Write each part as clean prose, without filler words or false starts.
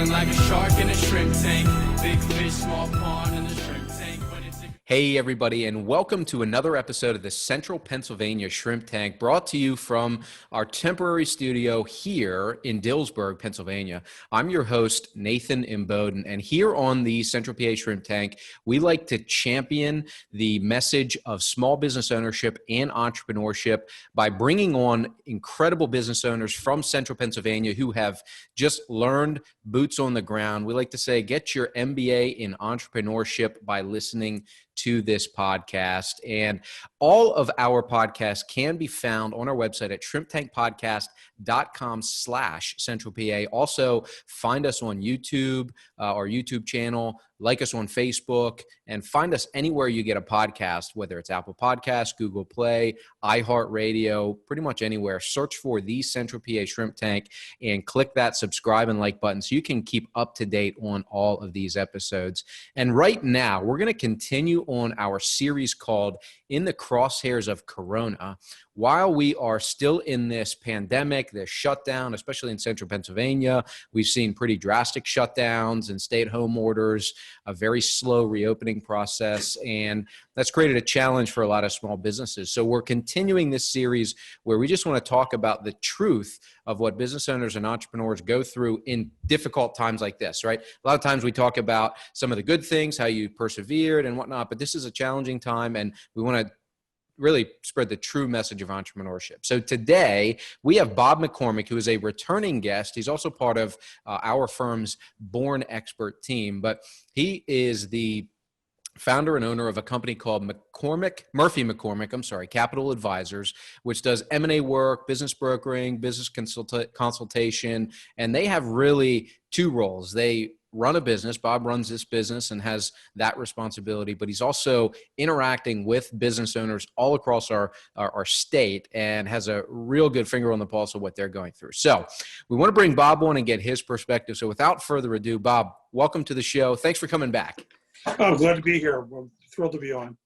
Feeling like a shark in a shrimp tank. Big fish, small pond in the shrimp tank. Hey, everybody, and welcome to another episode of the Central Pennsylvania Shrimp Tank, brought to you from our temporary studio here in Dillsburg, Pennsylvania. I'm your host, Nathan Imboden, and here on the Central PA Shrimp Tank, we like to champion the message of small business ownership and entrepreneurship by bringing on incredible business owners from Central Pennsylvania who have just learned boots on the ground. We like to say, get your MBA in entrepreneurship by listening to this podcast. And all of our podcasts can be found on our website at shrimptankpodcast.com/Central PA. Also, find us on YouTube, our YouTube channel, like us on Facebook, and find us anywhere you get a podcast, whether it's Apple Podcasts, Google Play, iHeartRadio, pretty much anywhere. Search for the Central PA Shrimp Tank and click that subscribe and like button so you can keep up to date on all of these episodes. And right now, we're going to continue on our series called In the Crosshairs of Corona. While we are still in this pandemic, this shutdown, especially in Central Pennsylvania, we've seen pretty drastic shutdowns and stay-at-home orders, a very slow reopening process, and that's created a challenge for a lot of small businesses. So we're continuing this series where we just want to talk about the truth of what business owners and entrepreneurs go through in difficult times like this, right? A lot of times we talk about some of the good things, how you persevered and whatnot, but this is a challenging time, and we want to really spread the true message of entrepreneurship. So today we have Bob McCormack, who is a returning guest. He's also part of our firm's Born Expert team, but he is the founder and owner of a company called Murphy McCormack Capital Advisors, which does M&A work, business brokering, business consultation, and they have really two roles. They run a business. Bob runs this business and has that responsibility, but he's also interacting with business owners all across our state and has a real good finger on the pulse of what they're going through. So we want to bring Bob on and get his perspective. So without further ado, Bob, welcome to the show. Thanks for coming back. I'm glad to be here. I'm thrilled to be on.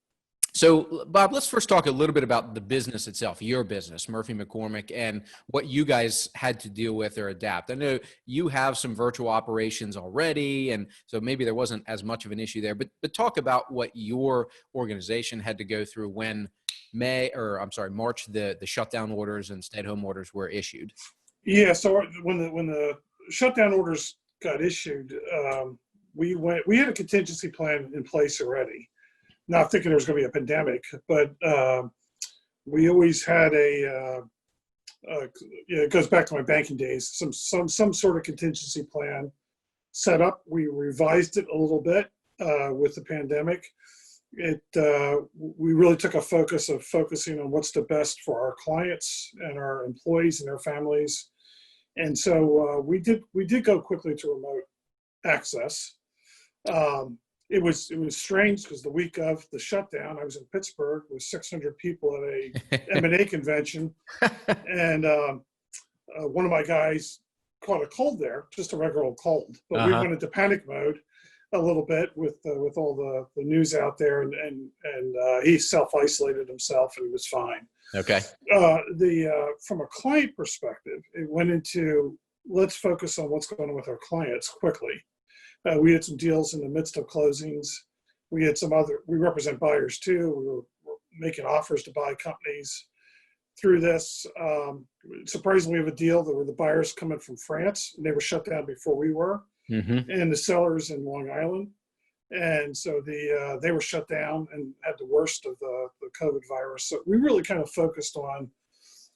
So, Bob, let's first talk a little bit about the business itself, your business, Murphy McCormack, and what you guys had to deal with or adapt. I know you have some virtual operations already, and so maybe there wasn't as much of an issue there, but talk about what your organization had to go through when March, the shutdown orders and stay-at-home orders were issued. Yeah, so when the shutdown orders got issued, we had a contingency plan in place already. Not thinking there was going to be a pandemic, but we always had it goes back to my banking days, some sort of contingency plan set up. We revised it a little bit with the pandemic. We really took a focus of focusing on what's the best for our clients and our employees and their families. And so we did go quickly to remote access. It was strange because the week of the shutdown, I was in Pittsburgh with 600 people at a M&A convention, and one of my guys caught a cold there, just a regular old cold. But we went into panic mode a little bit with all the news out there, and he self-isolated himself, and he was fine. Okay. From a client perspective, it went into let's focus on what's going on with our clients quickly. We had some deals in the midst of closings. We represent buyers too. We were making offers to buy companies through this. Surprisingly, we have a deal that were the buyers coming from France, and they were shut down before we were, and the sellers in Long Island. And so they were shut down and had the worst of the COVID virus. So we really kind of focused on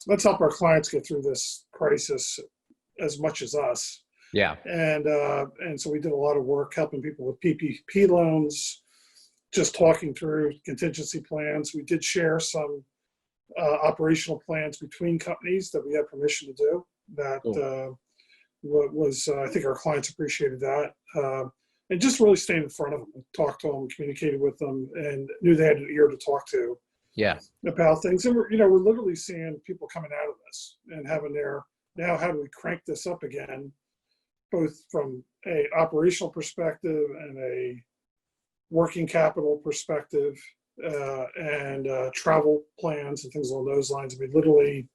let's help our clients get through this crisis as much as us. Yeah. And so we did a lot of work helping people with PPP loans, just talking through contingency plans. We did share some operational plans between companies that we had permission to do. That was I think our clients appreciated that. And just really staying in front of them, talked to them, communicated with them, and knew they had an ear to talk to. Yeah. About things. And we're literally seeing people coming out of this and having now how do we crank this up again, both from a operational perspective and a working capital perspective, and travel plans and things along those lines. I mean,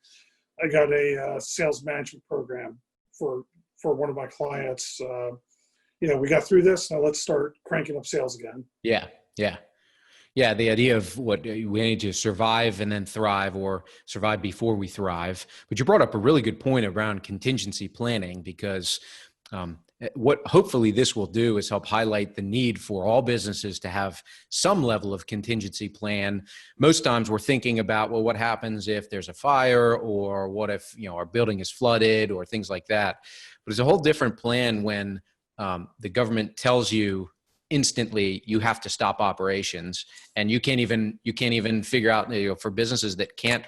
I got a sales management program for one of my clients we got through this. Now let's start cranking up sales again. Yeah. Yeah. Yeah, the idea of what we need to survive and then thrive, or survive before we thrive. But you brought up a really good point around contingency planning, because what hopefully this will do is help highlight the need for all businesses to have some level of contingency plan. Most times we're thinking about, well, what happens if there's a fire, or what if our building is flooded, or things like that. But it's a whole different plan when the government tells you instantly you have to stop operations, and you can't even figure out, for businesses that can't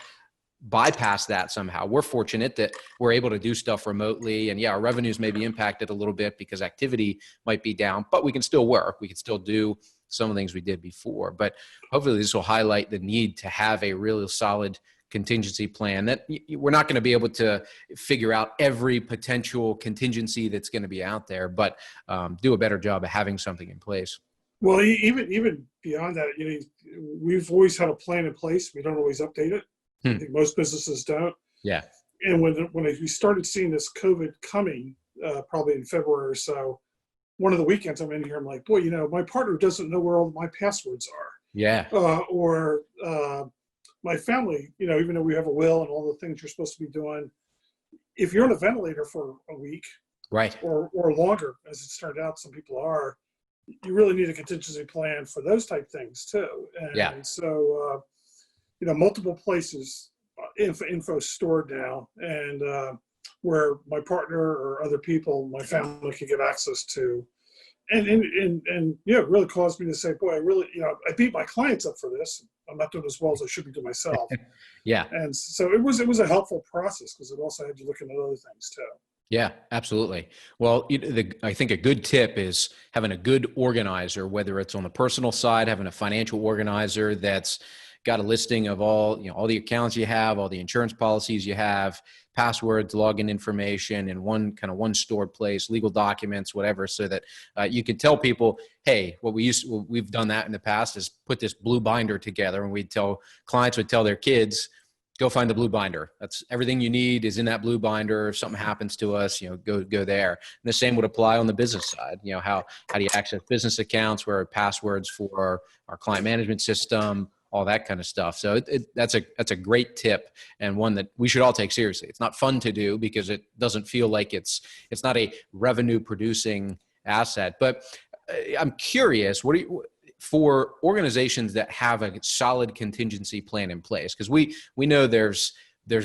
bypass that somehow. We're fortunate that we're able to do stuff remotely, and our revenues may be impacted a little bit because activity might be down, but we can still work. We can still do some of the things we did before. But hopefully this will highlight the need to have a really solid contingency plan. That we're not going to be able to figure out every potential contingency that's going to be out there, but do a better job of having something in place. Well, even beyond that, we've always had a plan in place. We don't always update it. I think most businesses don't. Yeah. And when we started seeing this COVID coming, probably in February or so, one of the weekends I'm in here, I'm like, boy, my partner doesn't know where all my passwords are. Yeah. Or my family, even though we have a will and all the things you're supposed to be doing, if you're on a ventilator for a week, right, or longer, as it's turned out, some people are, you really need a contingency plan for those type things too. And so, multiple places, info stored now, and where my partner or other people, my family, can get access to. And it really caused me to say, boy, I beat my clients up for this. I'm not doing as well as I should be doing myself. Yeah. And so it was a helpful process, because it also had you looking at other things too. Yeah, absolutely. Well, I think a good tip is having a good organizer, whether it's on the personal side, having a financial organizer that's got a listing of all the accounts you have, all the insurance policies you have, passwords, login information in one stored place, legal documents, whatever, so that you can tell people, hey, we've done that in the past is put this blue binder together, and clients would tell their kids, go find the blue binder. That's everything you need is in that blue binder. If something happens to us, go there. And the same would apply on the business side. How do you access business accounts, where are passwords for our client management system, all that kind of stuff. So that's a great tip, and one that we should all take seriously. It's not fun to do because it doesn't feel like it's not a revenue producing asset. But I'm curious, for organizations that have a solid contingency plan in place, because we know there's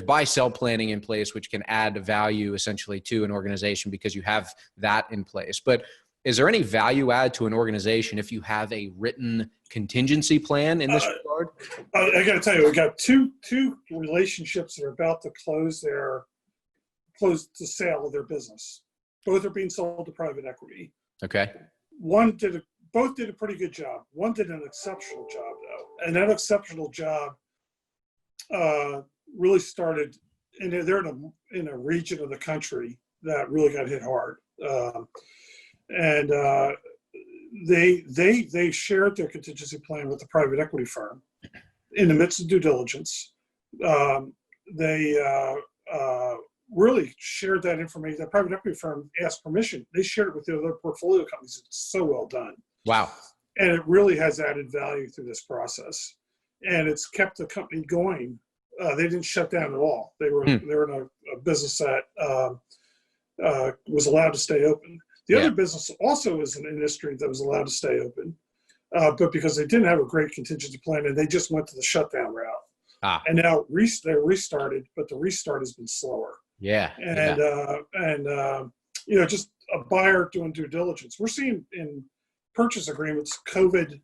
buy-sell planning in place, which can add value essentially to an organization because you have that in place. But is there any value add to an organization if you have a written contingency plan in this regard? I got to tell you, we got two relationships that are about to close the sale of their business. Both are being sold to private equity. Okay. Both did a pretty good job. One did an exceptional job, though, and that exceptional job really started. And they're in a region of the country that really got hit hard, and they shared their contingency plan with the private equity firm in the midst of due diligence. They really shared that information. The private equity firm asked permission. They shared it with the other portfolio companies. It's so well done. Wow. And it really has added value through this process. And it's kept the company going. They didn't shut down at all. They were in a business that was allowed to stay open. The other business also is an industry that was allowed to stay open, but because they didn't have a great contingency plan, and they just went to the shutdown route. And now they're restarted, but the restart has been slower. Yeah. And just a buyer doing due diligence. We're seeing in purchase agreements COVID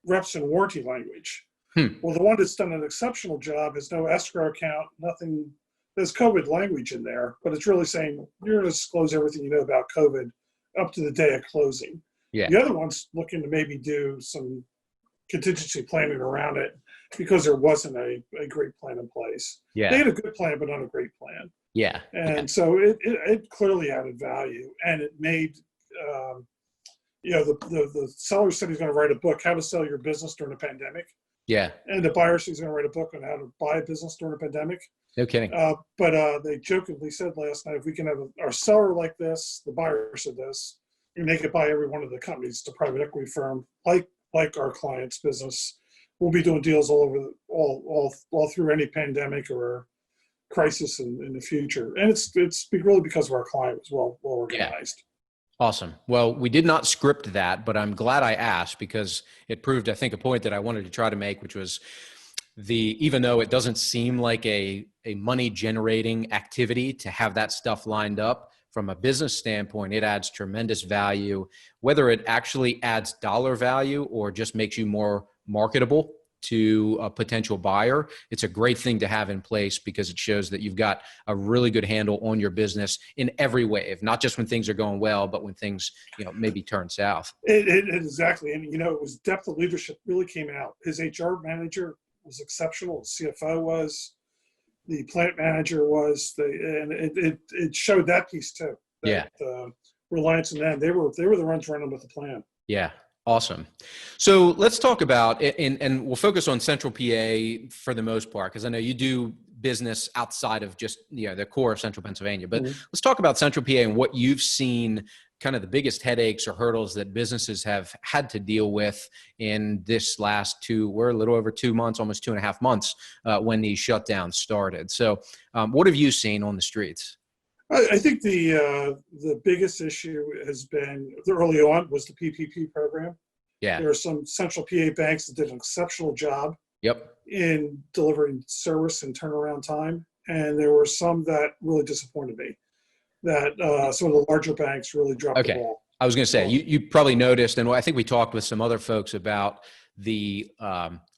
reps and warranty language. Well, the one that's done an exceptional job has no escrow account, nothing. There's COVID language in there, but it's really saying you're going to disclose everything you know about COVID up to the day of closing. Yeah. The other one's looking to maybe do some contingency planning around it because there wasn't a great plan in place. Yeah. They had a good plan, but not a great plan. Yeah. And so it clearly added value, and it made, the seller said he's going to write a book, How to Sell Your Business During a Pandemic. Yeah. And the buyer said he's going to write a book on how to buy a business during a pandemic. No kidding. But they jokingly said last night, if we can have our seller like this, the buyer said this, and they could buy every one of the companies. The private equity firm, like our client's business, will be doing deals all over, all through any pandemic or crisis in the future. And it's really because of our client was well organized. Awesome. Well, we did not script that, but I'm glad I asked because it proved, I think, a point that I wanted to try to make, which was even though it doesn't seem like a money generating activity to have that stuff lined up, from a business standpoint, it adds tremendous value, whether it actually adds dollar value or just makes you more marketable to a potential buyer. It's a great thing to have in place because it shows that you've got a really good handle on your business in every wave, not just when things are going well, but when things, maybe turn south. Exactly. And, it was depth of leadership really came out. His HR manager was exceptional. The CFO was, the plant manager was, and it showed that piece too. Reliance on them. They were the ones running with the plan. Yeah. Awesome. So let's talk about, and we'll focus on Central PA for the most part, because I know you do business outside of just the core of Central Pennsylvania. But let's talk about Central PA and what you've seen, kind of the biggest headaches or hurdles that businesses have had to deal with in this last we're a little over 2 months, almost 2.5 months when these shutdowns started. So what have you seen on the streets? I think the biggest issue has been early on was the PPP program. Yeah. There are some Central PA banks that did an exceptional job in delivering service and turnaround time. And there were some that really disappointed me, that some of the larger banks really dropped the ball. I was going to say, you probably noticed, and I think we talked with some other folks about the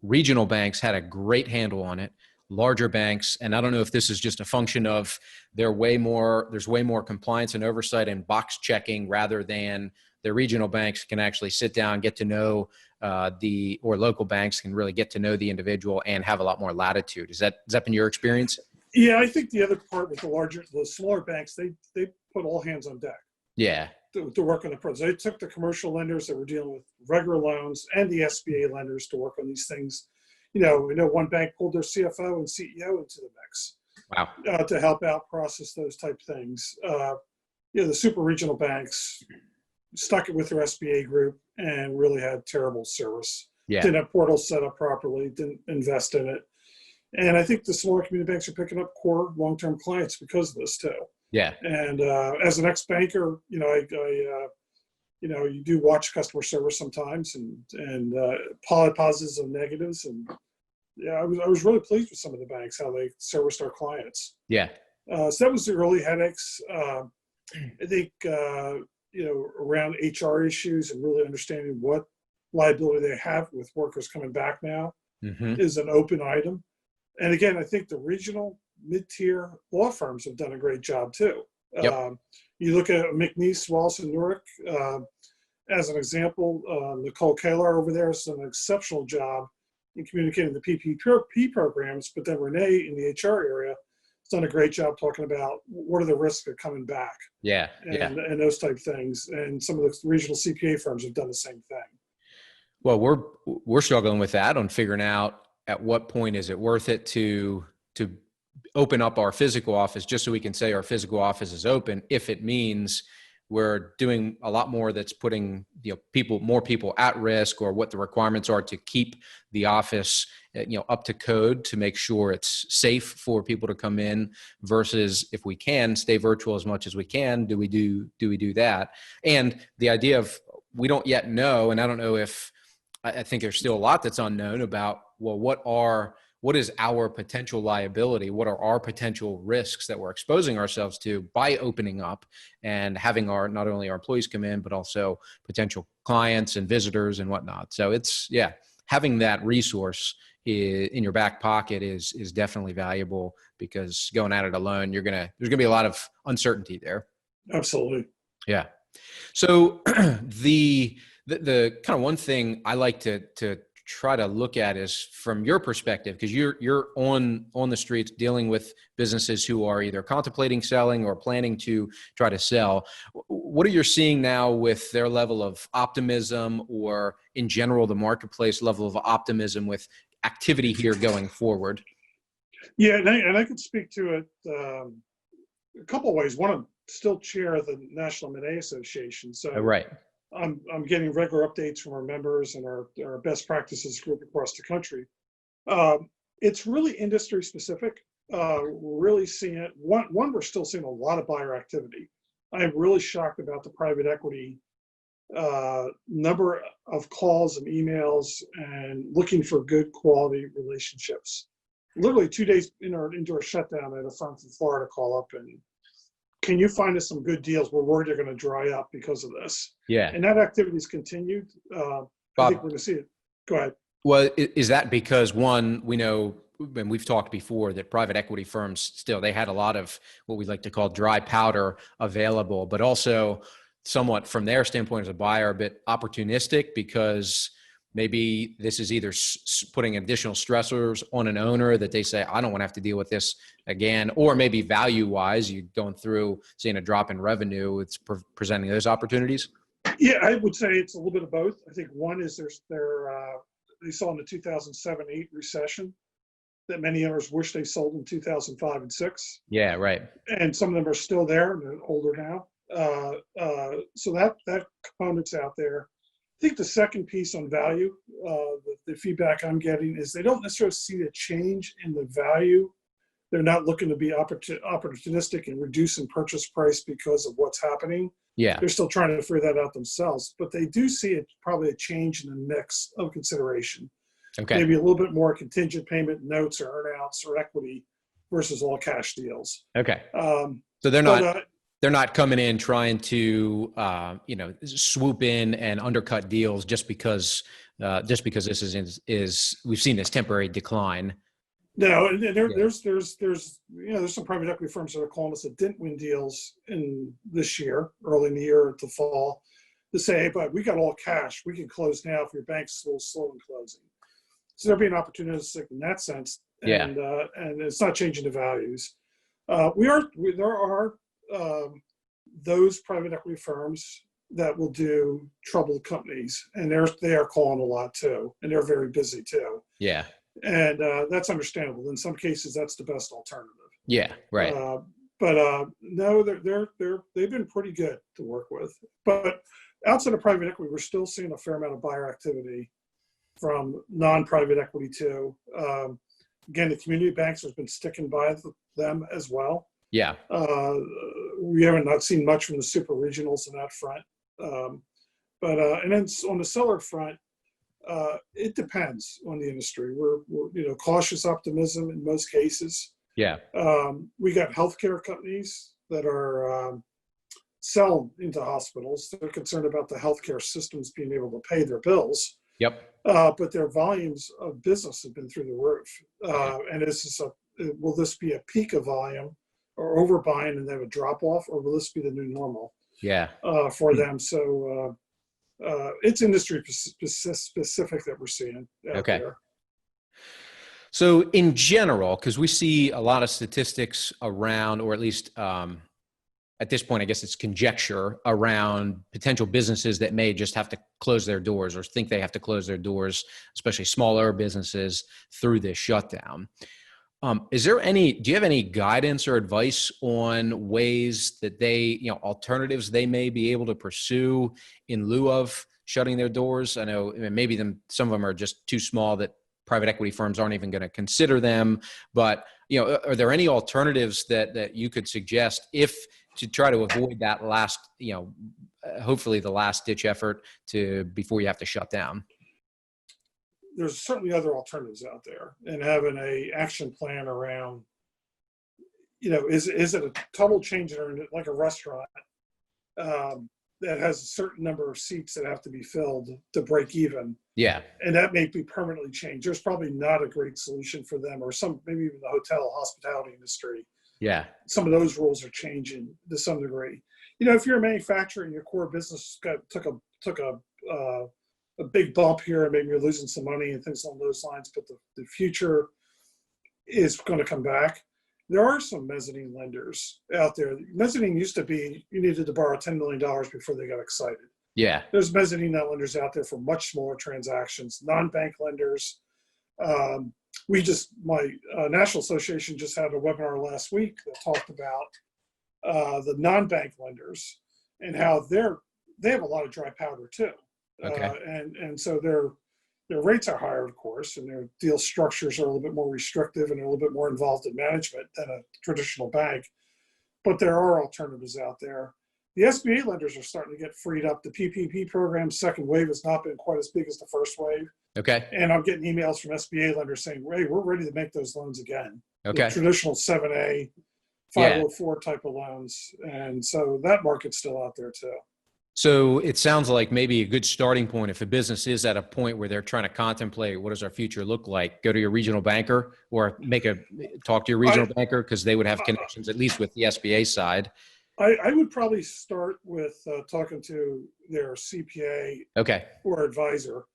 regional banks had a great handle on it. Larger banks, and I don't know if this is just a function of there's way more compliance and oversight and box checking rather than the regional banks can actually sit down, get to know or local banks can really get to know the individual and have a lot more latitude. Has that been your experience? Yeah, I think the other part with the smaller banks, they put all hands on deck. Yeah. To work on the projects. They took the commercial lenders that were dealing with regular loans and the SBA lenders to work on these things. We know one bank pulled their CFO and CEO into the mix. Wow. To help out process those type things. The super regional banks stuck it with their SBA group and really had terrible service. Yeah. Didn't have portals set up properly, didn't invest in it. And I think the smaller community banks are picking up core long-term clients because of this too. Yeah. And as an ex-banker, you do watch customer service sometimes and positives and negatives. And I was really pleased with some of the banks, how they serviced our clients. Yeah. So that was the early headaches. I think, around HR issues and really understanding what liability they have with workers coming back now is an open item. And again, I think the regional mid-tier law firms have done a great job too. Yep. You look at McNeese, Wallace, and Newark as an example. Nicole Kaler over there has done an exceptional job in communicating the PPP programs, but then Renee in the HR area has done a great job talking about what are the risks of coming back. And those type things. And some of the regional CPA firms have done the same thing. Well, we're struggling with that on figuring out at what point is it worth it to open up our physical office just so we can say our physical office is open, if it means we're doing a lot more that's putting more people at risk, or what the requirements are to keep the office up to code to make sure it's safe for people to come in, versus if we can stay virtual as much as we can, do we do that? And the idea of, we don't yet know, and I don't know if, I think there's still a lot that's unknown about, well, what is our potential liability? What are our potential risks that we're exposing ourselves to by opening up and having not only our employees come in, but also potential clients and visitors and whatnot. So having that resource in your back pocket is definitely valuable, because going at it alone, there's going to be a lot of uncertainty there. Absolutely. Yeah. So the kind of one thing I like to try to look at is from your perspective, because you're on the streets dealing with businesses who are either contemplating selling or planning to try to sell. What are you seeing now with their level of optimism, or in general the marketplace level of optimism with activity here going forward? Yeah, and I could speak to it a couple of ways. One, I'm still chair the National M&A Association. So Right. I'm getting regular updates from our members and our best practices group across the country. It's really industry specific. We're really seeing it. One, we're still seeing a lot of buyer activity. I am really shocked about the private equity number of calls and emails and looking for good quality relationships. Literally 2 days into our shutdown, I had a firm from Florida call up and, can you find us some good deals? We're worried they're going to dry up because of this. Yeah. And that activity's continued. I think we're going to see it. Go ahead. Well, is that because, one, we know, and we've talked before, that private equity firms still, they had a lot of what we like to call dry powder available, but also somewhat from their standpoint as a buyer, a bit opportunistic, because maybe this is either putting additional stressors on an owner that they say, I don't want to have to deal with this again, or maybe value-wise, you're going through, seeing a drop in revenue, it's presenting those opportunities? Yeah, I would say it's a little bit of both. I think one is they saw in the 2007-8 recession that many owners wish they sold in 2005 and 6. Yeah, right. And some of them are still there and they're older now. So that component's out there. I think the second piece on value, the feedback I'm getting is they don't necessarily see a change in the value. They're not looking to be opportunistic and reducing purchase price because of what's happening. Yeah. They're still trying to figure that out themselves, but they do see it probably a change in the mix of consideration. Okay. Maybe a little bit more contingent payment notes or earnouts or equity versus all cash deals. Okay. So they're not coming in trying to, swoop in and undercut deals just because this is we've seen this temporary decline. No, and there's some private equity firms that are calling us that didn't win deals in this year, early in the year to fall, to say, hey, but we got all cash. We can close now if your bank's a little slow in closing. So they're being opportunistic in that sense. And it's not changing the values. There are those private equity firms that will do troubled companies, and they are calling a lot too, and they're very busy too. Yeah. And that's understandable. In some cases, that's the best alternative. Yeah, right. No, they've been pretty good to work with. But outside of private equity, we're still seeing a fair amount of buyer activity from non-private equity too. Again, the community banks have been sticking by them as well. Yeah. We haven't not seen much from the super regionals in that front. And then on the seller front, it depends on the industry. We're cautious optimism in most cases. Yeah. We got healthcare companies that are selling into hospitals. They're concerned about the healthcare systems being able to pay their bills. Yep. But their volumes of business have been through the roof. And will this be a peak of volume or overbuying and have a drop off, or will this be the new normal? Yeah. For them. So it's industry specific that we're seeing out there. So in general, because we see a lot of statistics around, or at least at this point, I guess it's conjecture around potential businesses that may just have to close their doors or think they have to close their doors, especially smaller businesses, through this shutdown. Do you have any guidance or advice on ways that alternatives they may be able to pursue in lieu of shutting their doors? I know maybe some of them are just too small that private equity firms aren't even going to consider them, but are there any alternatives that you could suggest to try to avoid that last, hopefully the last ditch effort before you have to shut down? There's certainly other alternatives out there, and having a action plan around, is it a total change in, like a restaurant that has a certain number of seats that have to be filled to break even? Yeah. And that may be permanently changed. There's probably not a great solution for them, or maybe even the hotel hospitality industry. Yeah. Some of those rules are changing to some degree. If you're a manufacturer and your core business took a big bump here, and maybe you're losing some money and things along those lines, but the future is going to come back. There are some mezzanine lenders out there. Mezzanine used to be you needed to borrow $10 million before they got excited. Yeah. There's mezzanine lenders out there for much smaller transactions, non-bank lenders. My National Association just had a webinar last week that talked about the non-bank lenders, and how they have a lot of dry powder too. Okay. And so their rates are higher, of course, and their deal structures are a little bit more restrictive and a little bit more involved in management than a traditional bank. But there are alternatives out there. The SBA lenders are starting to get freed up. The PPP program second wave has not been quite as big as the first wave. Okay. And I'm getting emails from SBA lenders saying, hey, we're ready to make those loans again. Okay. The traditional 7A, 504 type of loans. And so that market's still out there too. So it sounds like maybe a good starting point, if a business is at a point where they're trying to contemplate what does our future look like, go to your regional banker or talk to your regional banker, because they would have connections, at least with the SBA side. I would probably start with talking to their CPA or advisor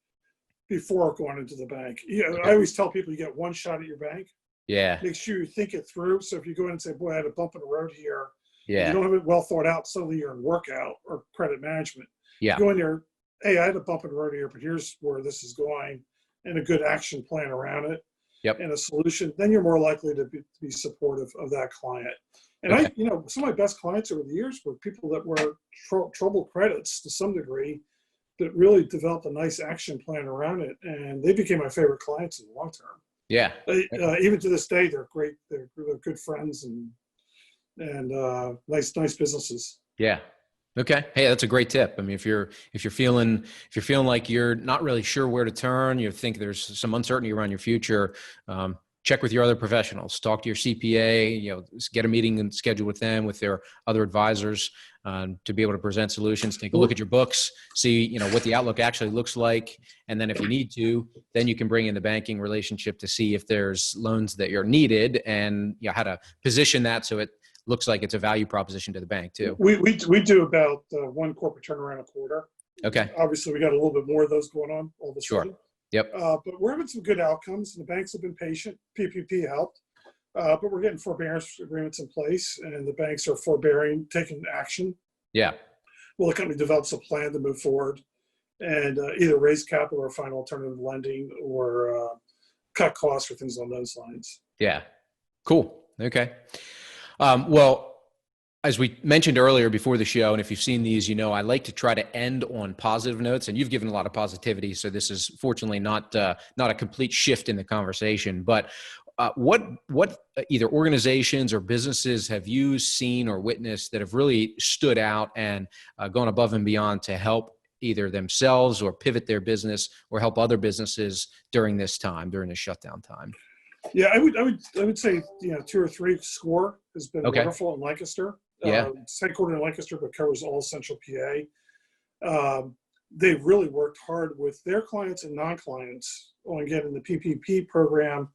before going into the bank. I always tell people you get one shot at your bank. Yeah. Make sure you think it through. So if you go in and say, boy, I had a bump in the road here. Yeah. You don't have it well thought out. Suddenly you're in workout or credit management. Yeah. You go in there, hey, I had a bump in the road here, but here's where this is going, and a good action plan around it. Yep. And a solution. Then you're more likely to be supportive of that client. And some of my best clients over the years were people that were troubled credits to some degree, that really developed a nice action plan around it, and they became my favorite clients in the long term. Yeah. Even to this day, they're great. They're good friends and nice businesses. Yeah. Okay. Hey, that's a great tip. I mean, if you're feeling like you're not really sure where to turn, you think there's some uncertainty around your future, check with your other professionals, talk to your CPA, get a meeting and schedule with them, with their other advisors, to be able to present solutions. Take a look at your books, see, what the outlook actually looks like. And then if you need to, then you can bring in the banking relationship to see if there's loans that you're needed, and how to position that so it looks like it's a value proposition to the bank too. We do about one corporate turnaround a quarter. Okay. Obviously, we got a little bit more of those going on all of a sudden. Sure. Yep. But we're having some good outcomes, and the banks have been patient. PPP helped, but we're getting forbearance agreements in place, and the banks are forbearing, taking action. Yeah. Well, the company develops a plan to move forward and either raise capital or find alternative lending or cut costs or things on those lines. Yeah. Cool. Okay. Well, as we mentioned earlier before the show, and if you've seen these, I like to try to end on positive notes, and you've given a lot of positivity. So this is fortunately not a complete shift in the conversation, but what either organizations or businesses have you seen or witnessed that have really stood out and gone above and beyond to help either themselves or pivot their business or help other businesses during this time, during the shutdown time? Yeah, I would say 2 or 3. SCORE has been wonderful in Lancaster. Yeah, it's headquartered in Lancaster, but covers all Central PA. They've really worked hard with their clients and non-clients on getting the PPP program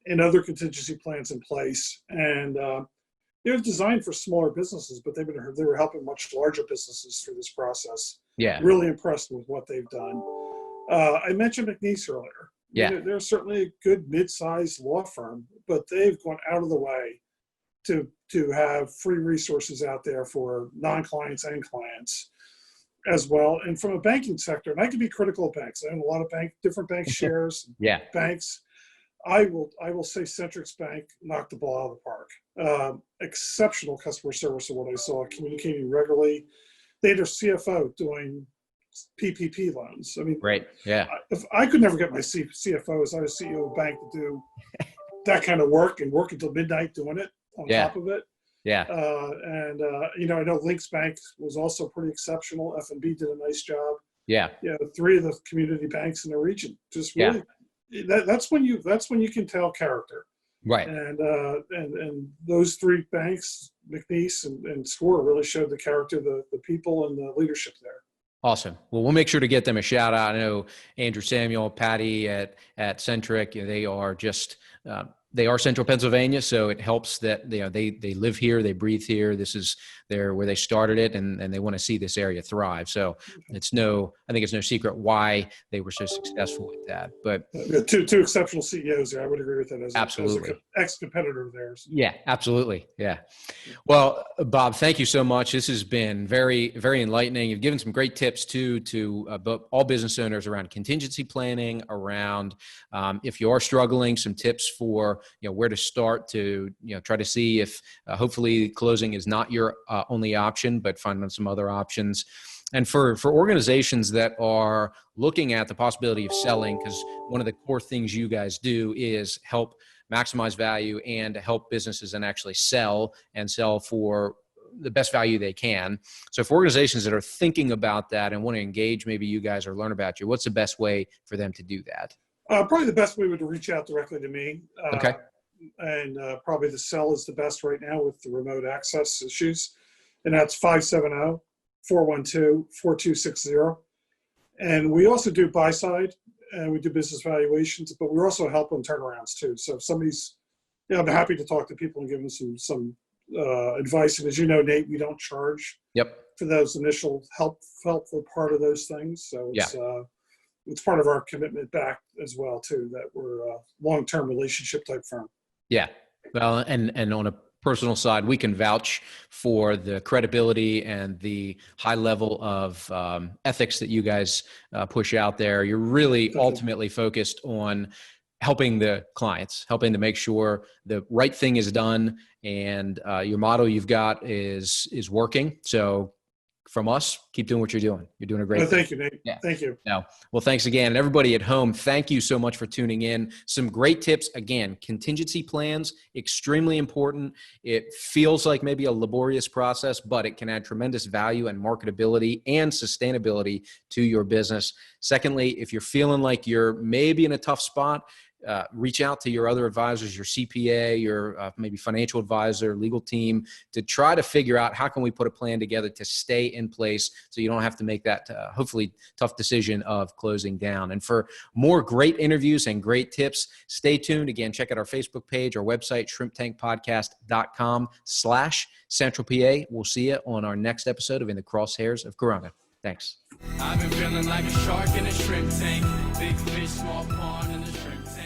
and other contingency plans in place. And it was designed for smaller businesses, but they were helping much larger businesses through this process. Yeah, really impressed with what they've done. I mentioned McNeese earlier. Yeah, they're certainly a good mid-sized law firm, but they've gone out of the way to have free resources out there for non-clients and clients as well. And from a banking sector, and I can be critical of banks. I own a lot of different bank shares. Banks. I will say Centric's bank knocked the ball out of the park. Exceptional customer service of what I saw, communicating regularly. They had their CFO doing PPP loans. I mean, right. Yeah. If I could never get my CFO as I was CEO of a bank to do that kind of work and work until midnight doing it on top of it. Yeah. I know Lynx Bank was also pretty exceptional. F&B did a nice job. Yeah. 3 of the community banks in the region. Just really, that's when you can tell character. Right. And those 3 banks, McNeese and SCORE, really showed the character, the people, and the leadership there. Awesome. Well, we'll make sure to get them a shout out. I know Andrew Samuel, Patty at Centric, they are just, they are Central Pennsylvania. So it helps that they live here, they breathe here. This is where they started it, and they want to see this area thrive. So I think it's no secret why they were so successful with that. But two exceptional CEOs there. I would agree with that as absolutely. As an ex-competitor of theirs. Yeah, absolutely. Yeah. Well, Bob, thank you so much. This has been very, very enlightening. You've given some great tips too to all business owners around contingency planning, around if you are struggling, some tips for where to start to try to see if hopefully closing is not your only option, but find some other options. And for organizations that are looking at the possibility of selling, because one of the core things you guys do is help maximize value and help businesses and actually sell for the best value they can. So for organizations that are thinking about that and want to engage maybe you guys or learn about you, what's the best way for them to do that? Probably the best way would to reach out directly to me. Okay. And probably the cell is the best right now with the remote access issues. And that's 570-412-4260. And we also do buy side, and we do business valuations, but we also help on turnarounds too. So if somebody's, I'm happy to talk to people and give them some advice. And as you know, Nate, we don't charge for those initial helpful part of those things. So it's part of our commitment back as well too, that we're a long-term relationship type firm. Yeah. Well, and on a personal side, we can vouch for the credibility and the high level of ethics that you guys push out there. You're really ultimately focused on helping the clients, helping to make sure the right thing is done, and your model you've got is working. So from us, keep doing what you're doing. You're doing a great thing. Thank you, Nate. Yeah. Thank you. No. Well, thanks again. And everybody at home, thank you so much for tuning in. Some great tips. Again, contingency plans, extremely important. It feels like maybe a laborious process, but it can add tremendous value and marketability and sustainability to your business. Secondly, if you're feeling like you're maybe in a tough spot, reach out to your other advisors, your CPA, your maybe financial advisor, legal team, to try to figure out how can we put a plan together to stay in place so you don't have to make that hopefully tough decision of closing down. And for more great interviews and great tips, stay tuned. Again, check out our Facebook page, our website, shrimptankpodcast.com/Central PA. We'll see you on our next episode of In the Crosshairs of Corona. Thanks. I've been feeling like a shark in a shrimp tank. Big fish, small pond in a shrimp tank.